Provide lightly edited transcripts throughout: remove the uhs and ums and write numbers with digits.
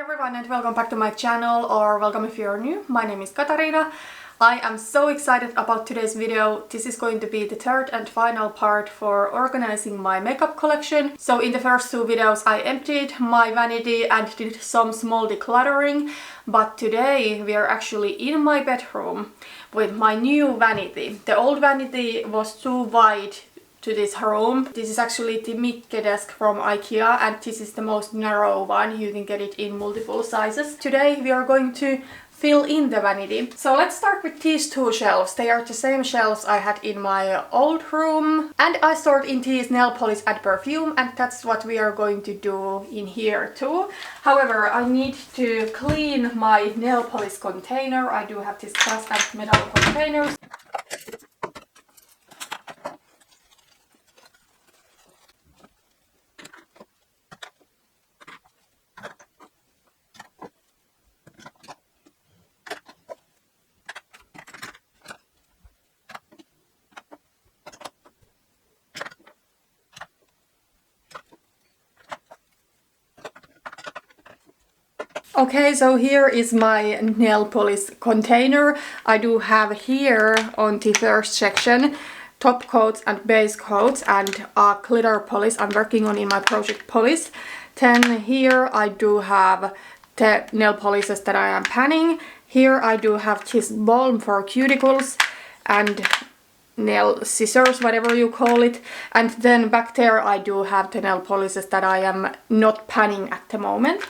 everyone and welcome back to my channel, or welcome if you're new. My name is Katarina. I am so excited about today's video. This is going to be the third and final part for organizing my makeup collection. So in the first two videos I emptied my vanity and did some small decluttering, but today we are actually in my bedroom with my new vanity. The old vanity was too wide to this room. This is actually the Mikke desk from IKEA and this is the most narrow one. You can get it in multiple sizes. Today we are going to fill in the vanity. So let's start with these two shelves. They are the same shelves I had in my old room. And I stored in these nail polish and perfume, and that's what we are going to do in here too. However, I need to clean my nail polish container. I do have this glass and metal containers. Okay, so here is my nail polish container. I do have here on the first section top coats and base coats and glitter polish I'm working on in my project polish. Then here I do have the nail polishes that I am panning. Here I do have this balm for cuticles and nail scissors, whatever you call it. And then back there I do have the nail polishes that I am not panning at the moment.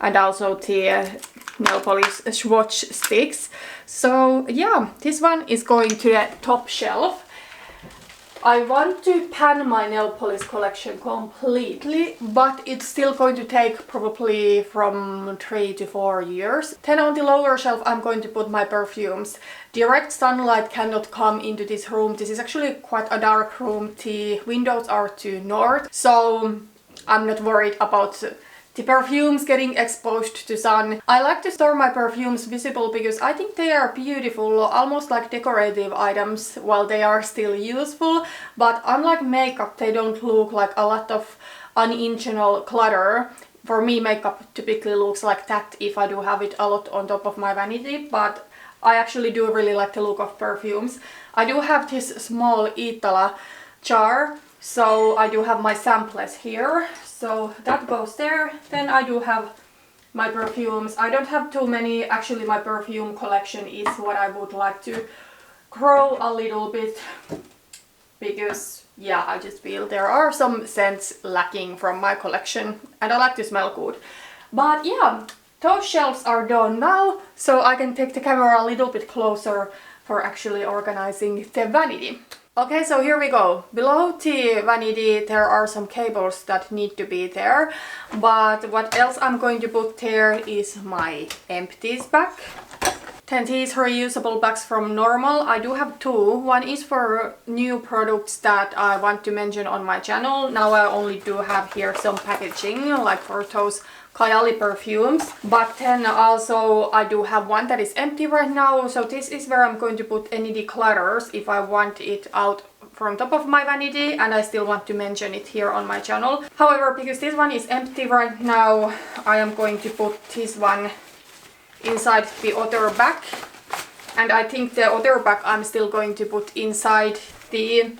And also the nail polish swatch sticks. So yeah, this one is going to the top shelf. I want to pan my nail polish collection completely, but it's still going to take probably from 3 to 4 years. Then on the lower shelf I'm going to put my perfumes. Direct sunlight cannot come into this room. This is actually quite a dark room. The windows are to north, so I'm not worried about the perfumes getting exposed to sun. I like to store my perfumes visible because I think they are beautiful, almost like decorative items while they are still useful. But unlike makeup, they don't look like a lot of unintentional clutter. For me, makeup typically looks like that if I do have it a lot on top of my vanity, but I actually do really like the look of perfumes. I do have this small Iittala jar, so I do have my samples here. So that goes there. Then I do have my perfumes. I don't have too many. Actually, my perfume collection is what I would like to grow a little bit because yeah, I just feel there are some scents lacking from my collection and I like to smell good. But yeah, those shelves are done now, so I can take the camera a little bit closer for actually organizing the vanity. Okay, so here we go. Below the vanity there are some cables that need to be there, but what else I'm going to put there is my empties bag. Then these reusable bags from Normal. I do have two. One is for new products that I want to mention on my channel. Now I only do have here some packaging, like for those Kayali perfumes. But then also I do have one that is empty right now. So this is where I'm going to put any declutters if I want it out from top of my vanity and I still want to mention it here on my channel. However, because this one is empty right now, I am going to put this one inside the other bag. And I think the other bag I'm still going to put inside the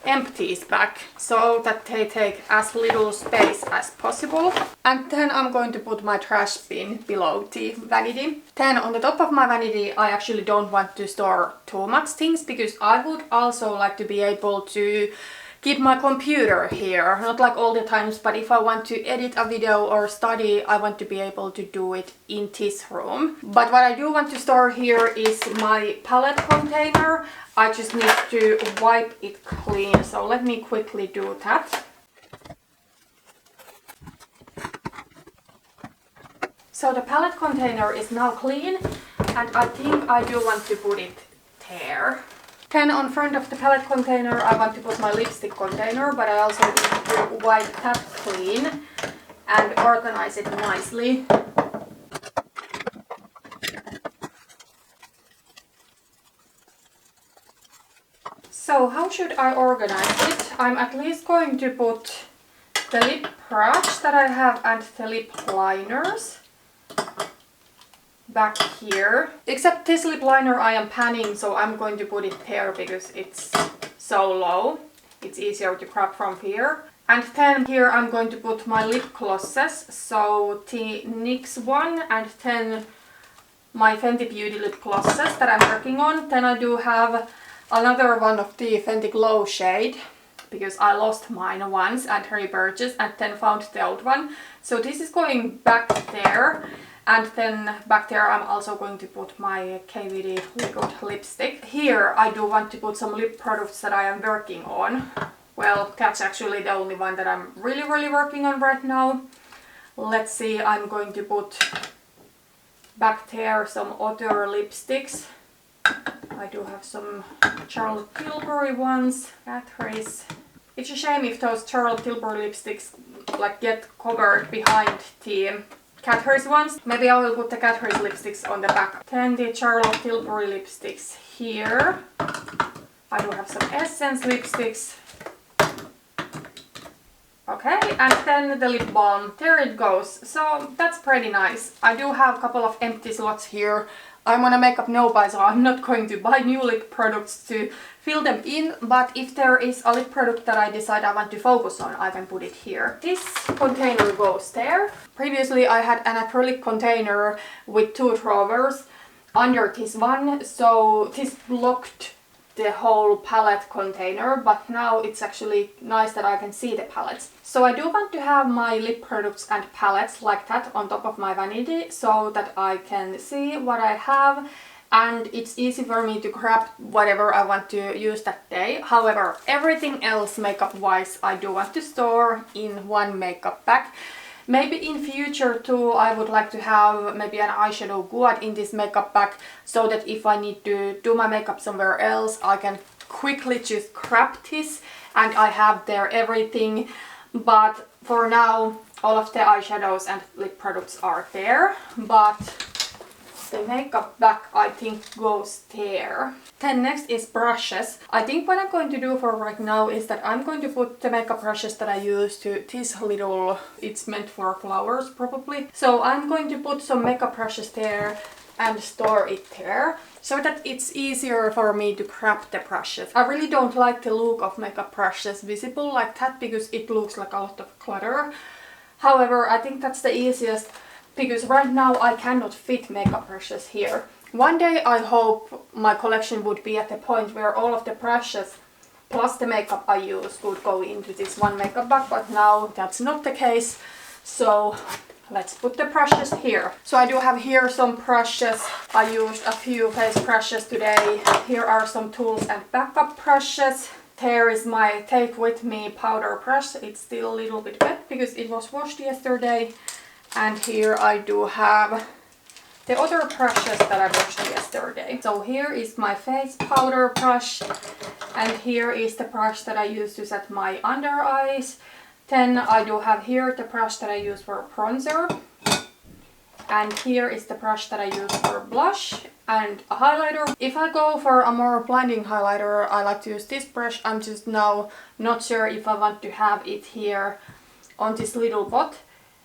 empties bag so that they take as little space as possible. And then I'm going to put my trash bin below the vanity. Then on the top of my vanity I actually don't want to store too much things because I would also like to be able to keep my computer here, not like all the times, but if I want to edit a video or study, I want to be able to do it in this room. But what I do want to store here is my palette container. I just need to wipe it clean, so let me quickly do that. So the palette container is now clean and I think I do want to put it there. Then on front of the palette container I want to put my lipstick container, but I also need to wipe that clean and organize it nicely. So how should I organize it? I'm at least going to put the lip brush that I have and the lip liners. back here. Except this lip liner I am panning, so I'm going to put it there because it's so low. It's easier to grab from here. And then here I'm going to put my lip glosses. So the NYX one and then my Fenty Beauty lip glosses that I'm working on. Then I do have another one of the Fenty Glow shade, because I lost mine once and repurchased and then found the old one. So this is going back there, and then back there I'm also going to put my KVD liquid lipstick. Here I do want to put some lip products that I am working on. Well, that's actually the only one that I'm really working on right now. Let's see, I'm going to put back there some other lipsticks. I do have some Charlotte Tilbury ones. Catrice. It's a shame if those Charlotte Tilbury lipsticks like get covered behind the Catrice ones. Maybe I will put the Catrice lipsticks on the back. Then the Charlotte Tilbury lipsticks here. I do have some Essence lipsticks. Okay, and then the lip balm. There it goes. So that's pretty nice. I do have a couple of empty slots here. I'm on a makeup no buy, so I'm not going to buy new lip products to fill them in, but if there is a lip product that I decide I want to focus on, I can put it here. This container goes there. Previously I had an acrylic container with 2 drawers under this one, so this blocked the whole palette container, but now it's actually nice that I can see the palettes. So I do want to have my lip products and palettes like that on top of my vanity, so that I can see what I have and it's easy for me to grab whatever I want to use that day. However, everything else makeup wise I do want to store in one makeup bag. Maybe in future too I would like to have maybe an eyeshadow gouache in this makeup bag, so that if I need to do my makeup somewhere else I can quickly just grab this and I have there everything. But for now all of the eyeshadows and lip products are there, but the makeup bag I think goes there. Then next is brushes. I think what I'm going to do for right now is that I'm going to put the makeup brushes that I use to this little, it's meant for flowers probably. So I'm going to put some makeup brushes there and store it there, so that it's easier for me to grab the brushes. I really don't like the look of makeup brushes visible like that, because it looks like a lot of clutter. However, I think that's the easiest, because right now I cannot fit makeup brushes here. One day I hope my collection would be at the point where all of the brushes plus the makeup I use would go into this one makeup bag, but now that's not the case. So let's put the brushes here. So I do have here some brushes. I used a few face brushes today. Here are some tools and backup brushes. There is my Take With Me powder brush. It's still a little bit wet because it was washed yesterday. And here I do have the other brushes that I washed yesterday. So here is my face powder brush, and here is the brush that I use to set my under eyes. Then I do have here the brush that I use for bronzer, and here is the brush that I use for blush and a highlighter. If I go for a more blinding highlighter, I like to use this brush. I'm just now not sure if I want to have it here on this little pot.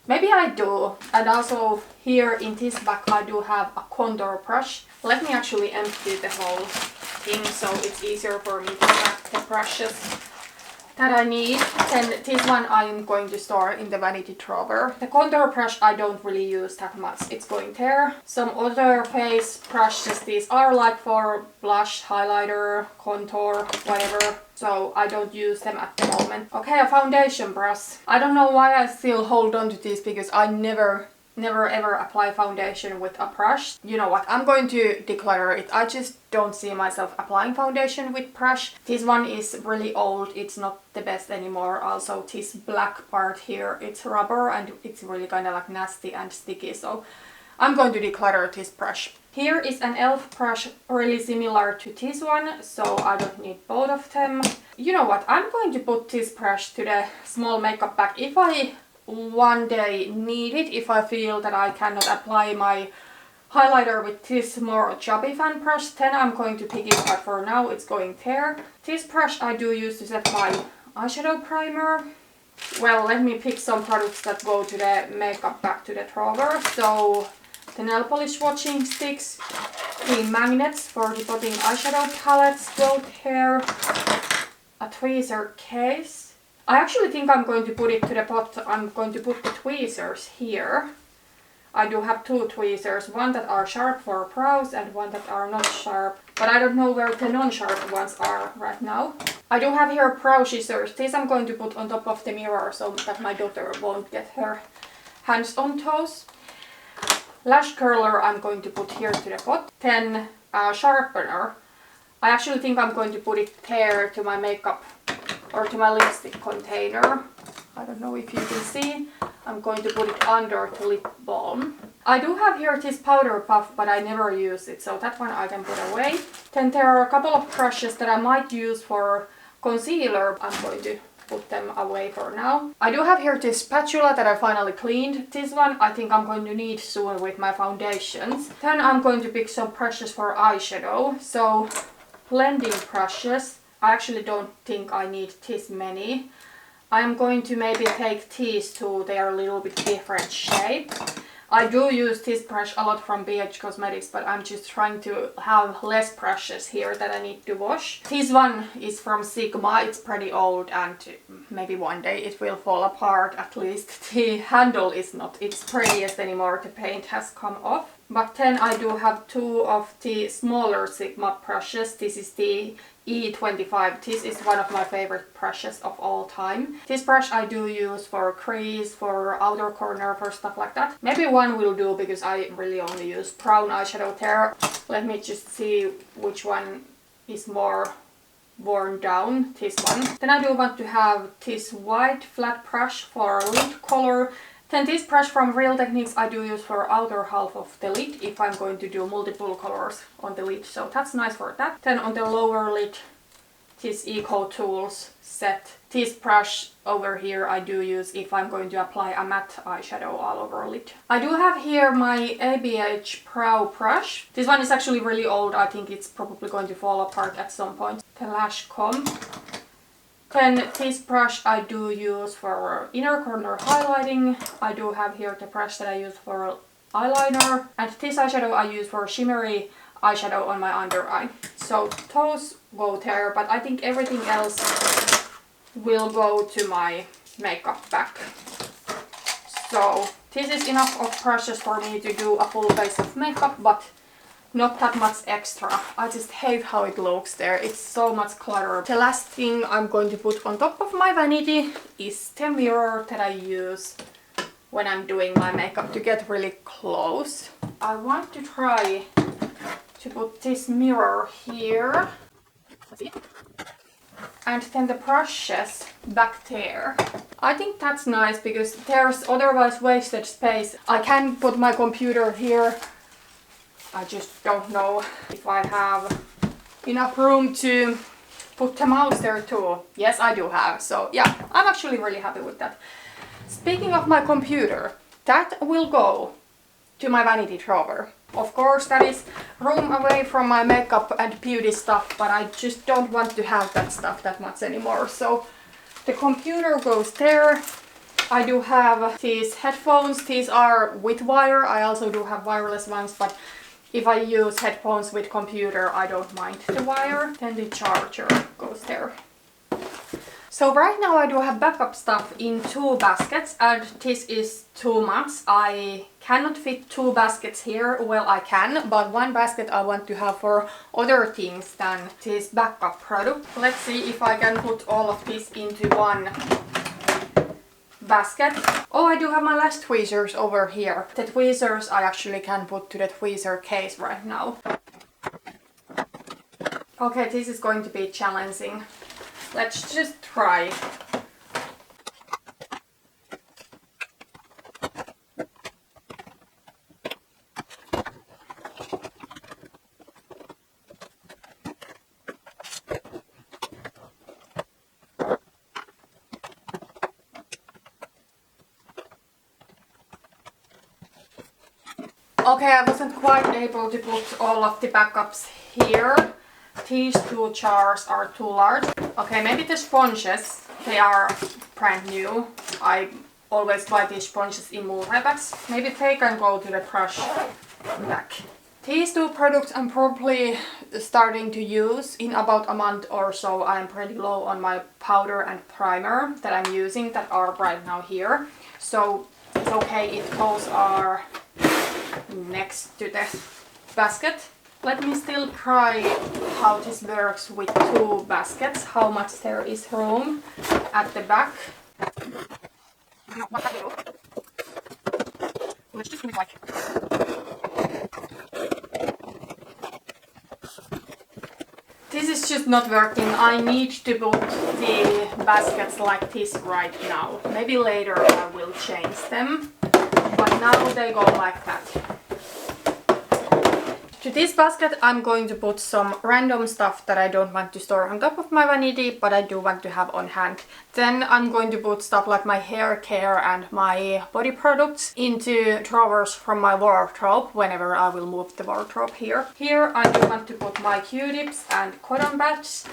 Maybe I do. And also here in this bag I do have a contour brush. Let me actually empty the whole thing so it's easier for me to grab the brushes that I need. Then this one I'm going to store in the vanity drawer. The contour brush I don't really use that much. It's going there. Some other face brushes. These are like for blush, highlighter, contour, whatever. So I don't use them at the moment. Okay, a foundation brush. I don't know why I still hold on to this, because I never ever apply foundation with a brush. You know what, I'm going to declutter it. I just don't see myself applying foundation with brush. This one is really old, it's not the best anymore. Also this black part here, it's rubber and it's really kind of like nasty and sticky, so I'm going to declutter this brush. Here is an e.l.f. brush really similar to this one, so I don't need both of them. You know what, I'm going to put this brush to the small makeup bag. If I one day need it, if I feel that I cannot apply my highlighter with this more chubby fan brush, then I'm going to pick it, but for now it's going there. This brush I do use to set my eyeshadow primer. Well, let me pick some products that go to the makeup bag to the drawer. So The nail polish swatching sticks, the magnets for the putting eyeshadow palettes go here, a tweezer case. I actually think I'm going to put it to the pot. I'm going to put the tweezers here. I do have two tweezers, one that are sharp for brows and one that are not sharp. But I don't know where the non-sharp ones are right now. I do have here brow scissors. These I'm going to put on top of the mirror so that my daughter won't get her hands on toes. Lash curler I'm going to put here to the pot. Then sharpener. I actually think I'm going to put it there to my makeup or to my lipstick container. I don't know if you can see. I'm going to put it under the lip balm. I do have here this powder puff, but I never use it, so that one I can put away. Then there are a couple of brushes that I might use for concealer. I'm going to put them away for now. I do have here this spatula that I finally cleaned. This one I think I'm going to need soon with my foundations. Then I'm going to pick some brushes for eyeshadow. So blending brushes. I actually don't think I need this many. I'm going to maybe take these two, they are a little bit different shape. I do use this brush a lot from BH Cosmetics, but I'm just trying to have less brushes here that I need to wash. This one is from Sigma, it's pretty old and maybe one day it will fall apart. At least the handle is not its prettiest anymore, the paint has come off. But then I do have two of the smaller Sigma brushes. This is the E25. This is one of my favorite brushes of all time. This brush I do use for crease, for outer corner, for stuff like that. Maybe one will do because I really only use brown eyeshadow there. Let me just see which one is more worn down. This one. Then I do want to have this white flat brush for lid color. Then this brush from Real Techniques I do use for outer half of the lid if I'm going to do multiple colors on the lid, so that's nice for that. Then on the lower lid, this Eco Tools set. This brush over here I do use if I'm going to apply a matte eyeshadow all over lid. I do have here my ABH Brow brush. This one is actually really old, I think it's probably going to fall apart at some point. The lash comb. Then this brush I do use for inner corner highlighting. I do have here the brush that I use for eyeliner. And this eyeshadow I use for shimmery eyeshadow on my under eye. So those go there, but I think everything else will go to my makeup bag. So this is enough of brushes for me to do a full face of makeup, but not that much extra. I just hate how it looks there. It's so much clutter. The last thing I'm going to put on top of my vanity is the mirror that I use when I'm doing my makeup to get really close. I want to try to put this mirror here. And then the brushes back there. I think that's nice because there's otherwise wasted space. I can put my computer here. I just don't know if I have enough room to put the mouse there too. Yes, I do have. So yeah, I'm actually really happy with that. Speaking of my computer, that will go to my vanity drawer. Of course, that is room away from my makeup and beauty stuff, but I just don't want to have that stuff that much anymore. So the computer goes there. I do have these headphones. These are with wire. I also do have wireless ones, but if I use headphones with computer, I don't mind the wire. Then the charger goes there. So right now I do have backup stuff in two baskets and this is too much. I cannot fit two baskets here. Well, I can, but one basket I want to have for other things than this backup product. Let's see if I can put all of this into one basket. Oh, I do have my lash tweezers over here. The tweezers I actually can put to the tweezer case right now. Okay, this is going to be challenging. Let's just try. Okay, I wasn't quite able to put all of the backups here. These two jars are too large. Okay, maybe the sponges, they are brand new. I always buy these sponges in multi-packs. Maybe they can go to the brush back. These two products I'm probably starting to use in about a month or so. I'm pretty low on my powder and primer that I'm using that are right now here. So it's okay if those are next to the basket. Let me still try how this works with two baskets, how much there is room at the back. Let's just do it like... This is just not working. I need to put the baskets like this right now. Maybe later I will change them, but now they go like that. To this basket I'm going to put some random stuff that I don't want to store on top of my vanity, but I do want to have on hand. Then I'm going to put stuff like my hair care and my body products into drawers from my wardrobe whenever I will move the wardrobe here. Here I do want to put my Q-tips and cotton pads.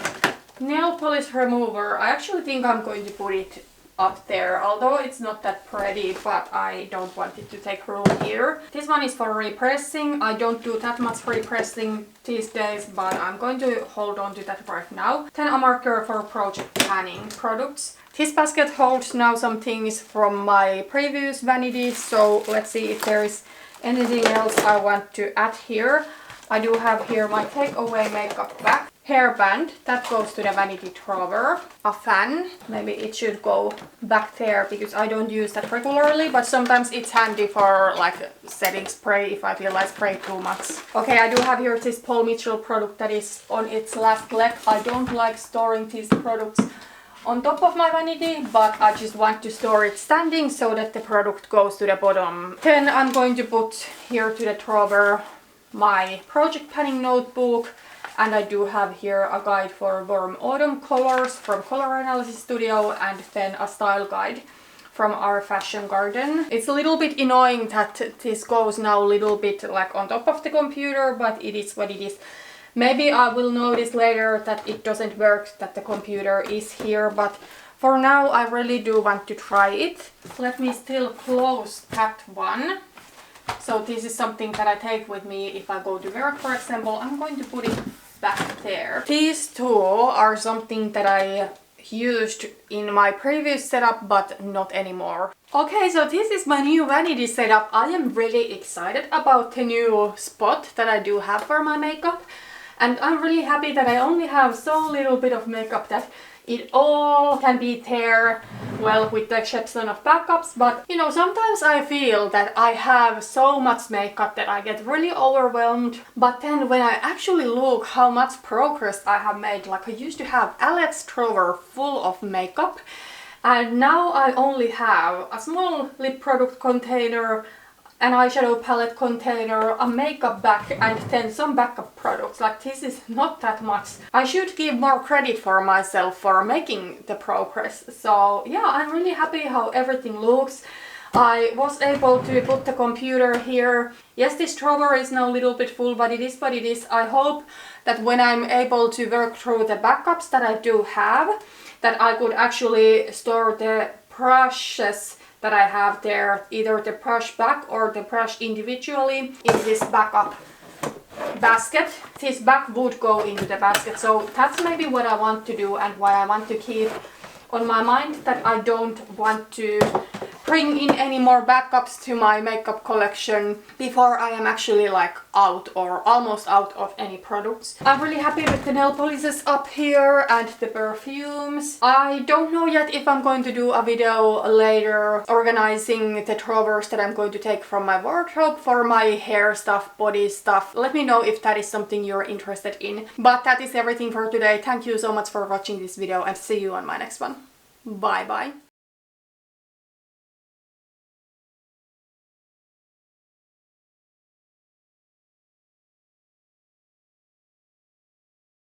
Nail polish remover, I actually think I'm going to put it up there, although it's not that pretty, but I don't want it to take room here. This one is for repressing. I don't do that much repressing these days, but I'm going to hold on to that right now. Then a marker for project planning products. This basket holds now some things from my previous vanity, so let's see if there is anything else I want to add here. I do have here my takeaway makeup bag. Hairband, that goes to the vanity drawer. A fan, maybe it should go back there because I don't use that regularly, but sometimes it's handy for like setting spray if I feel like spray too much. Okay, I do have here this Paul Mitchell product that is on its last leg. I don't like storing these products on top of my vanity, but I just want to store it standing so that the product goes to the bottom. Then I'm going to put here to the drawer my project planning notebook. And I do have here a guide for warm autumn colors from Color Analysis Studio, and then a style guide from our fashion garden. It's a little bit annoying that this goes now a little bit like on top of the computer, but it is what it is. Maybe I will notice later that it doesn't work, that the computer is here, but for now I really do want to try it. Let me still close that one. So this is something that I take with me if I go to work, for example. I'm going to put it back there. These two are something that I used in my previous setup, but not anymore. Okay, so this is my new vanity setup. I am really excited about the new spot that I do have for my makeup. And I'm really happy that I only have so little bit of makeup that it all can be there, well, with the exception of backups, but you know, sometimes I feel that I have so much makeup that I get really overwhelmed, but then when I actually look how much progress I have made, like I used to have Alex drawer full of makeup, and now I only have a small lip product container, an eyeshadow palette container, a makeup bag, and then some backup products. Like, this is not that much. I should give more credit for myself for making the progress. So yeah, I'm really happy how everything looks. I was able to put the computer here. Yes, this drawer is now a little bit full, but it is what it is. I hope that when I'm able to work through the backups that I do have, that I could actually store the brushes that I have there, either the brush back or the brush individually, in this backup basket. This bag would go into the basket, so that's maybe what I want to do and why I want to keep on my mind that I don't want to bring in any more backups to my makeup collection before I am actually like out or almost out of any products. I'm really happy with the nail polishes up here and the perfumes. I don't know yet if I'm going to do a video later organizing the drawers that I'm going to take from my wardrobe for my hair stuff, body stuff. Let me know if that is something you're interested in. But that is everything for today. Thank you so much for watching this video and see you on my next one. Bye bye.